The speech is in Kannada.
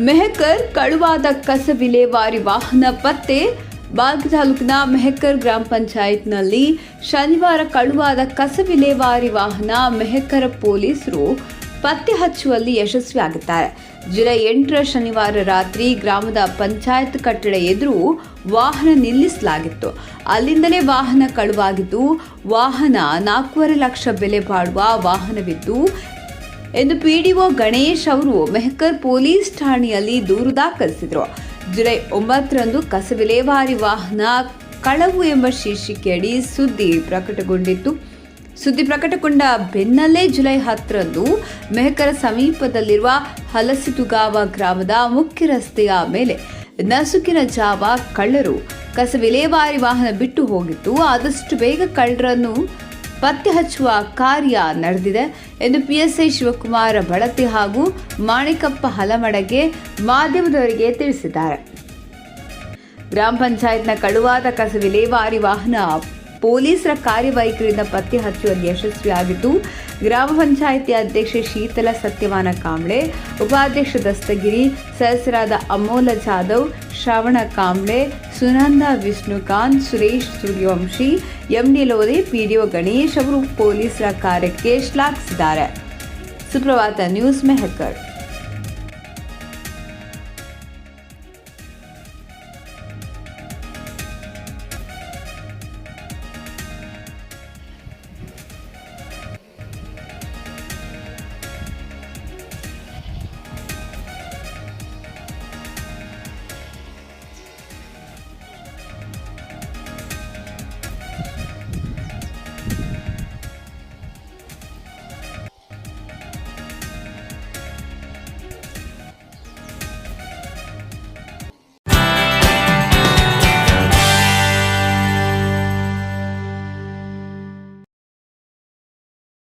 ಮೆಹಕರ್ ಕಳುವಾದ ಕಸ ವಿಲೇವಾರಿ ವಾಹನ ಪತ್ತೆ. ಬಾಲ್ಕಿ ತಾಲೂಕಿನ ಮೆಹಕರ್ ಗ್ರಾಮ ಪಂಚಾಯತ್ನಲ್ಲಿ ಶನಿವಾರ ಕಳುವಾದ ಕಸ ವಿಲೇವಾರಿ ವಾಹನ ಮೆಹಕರ ಪೊಲೀಸರು ಪತ್ತೆ ಹಚ್ಚುವಲ್ಲಿ ಯಶಸ್ವಿಯಾಗಿದ್ದಾರೆ. ಜುಲೈ 8 ಶನಿವಾರ ರಾತ್ರಿ ಗ್ರಾಮದ ಪಂಚಾಯತ್ ಕಟ್ಟಡ ಎದುರು ವಾಹನ ನಿಲ್ಲಿಸಲಾಗಿತ್ತು. ಅಲ್ಲಿಂದಲೇ ವಾಹನ ಕಳುವಾಗಿದ್ದು, ವಾಹನ 4.5 ಲಕ್ಷ ಬೆಲೆ ಬಾಳುವ ವಾಹನವಿದ್ದು ಎಂದು ಪಿಡಿಒ ಗಣೇಶ್ ಅವರು ಮೆಹಕರ್ ಪೊಲೀಸ್ ಠಾಣೆಯಲ್ಲಿ ದೂರು ದಾಖಲಿಸಿದರು. ಜುಲೈ 9ರಂದು ಕಸ ವಿಲೇವಾರಿ ವಾಹನ ಕಳವು ಎಂಬ ಶೀರ್ಷಿಕೆಯಡಿ ಸುದ್ದಿ ಪ್ರಕಟಗೊಂಡ ಬೆನ್ನಲ್ಲೇ ಜುಲೈ 10ರಂದು ಮೆಹಕರ ಸಮೀಪದಲ್ಲಿರುವ ಹಲಸಿತುಗಾವ ಗ್ರಾಮದ ಮುಖ್ಯ ರಸ್ತೆಯ ಮೇಲೆ ನಸುಕಿನ ಜಾವ ಕಳ್ಳರು ಕಸ ವಿಲೇವಾರಿ ವಾಹನ ಬಿಟ್ಟು ಹೋಗಿತ್ತು. ಆದಷ್ಟು ಬೇಗ ಕಳ್ಳರನ್ನು ಪತ್ತೆ ಹಚ್ಚುವ ಕಾರ್ಯ ನಡೆದಿದೆ ಎಂದು ಪಿಎಸ್ಐ ಶಿವಕುಮಾರ ಬಳತಿ ಹಾಗೂ ಮಾಣಿಕಪ್ಪ ಹಲಮಡಗೆ ಮಾಧ್ಯಮದವರಿಗೆ ತಿಳಿಸಿದ್ದಾರೆ. ಗ್ರಾಮ ಪಂಚಾಯತ್ನ ಕಳುವಾದ ಕಸ ವಿಲೇವಾರಿ ವಾಹನ ಪೊಲೀಸರ ಕಾರ್ಯವೈಖರಿಯಿಂದ ಪತ್ತೆ ಹಚ್ಚುವಲ್ಲಿ ಯಶಸ್ವಿಯಾಗಿದ್ದು, ಗ್ರಾಮ ಪಂಚಾಯಿತಿ ಅಧ್ಯಕ್ಷೆ ಶೀತಲ ಸತ್ಯವಾನ ಕಾಂಬ್ಳೆ, ಉಪಾಧ್ಯಕ್ಷ ದಸ್ತಗಿರಿ, ಸದಸ್ಯರಾದ ಅಮೋಲ ಜಾಧವ್, ಶ್ರವಣ ಕಾಂಬ್ಳೆ, ಸುನಂದ ವಿಷ್ಣುಕಾಂತ್, ಸುರೇಶ್ ಸೂರ್ಯವಂಶಿ, ಎಂಡಿ ಲೋಧೆ, ಪಿಡಿಒ ಗಣೇಶ್ ಅವರು ಪೊಲೀಸರ ಕಾರ್ಯಕ್ಕೆ ಶ್ಲಾಘಿಸಿದ್ದಾರೆ. ಸುಪ್ರಭಾತ ನ್ಯೂಸ್ ಮೆಹಕರ್.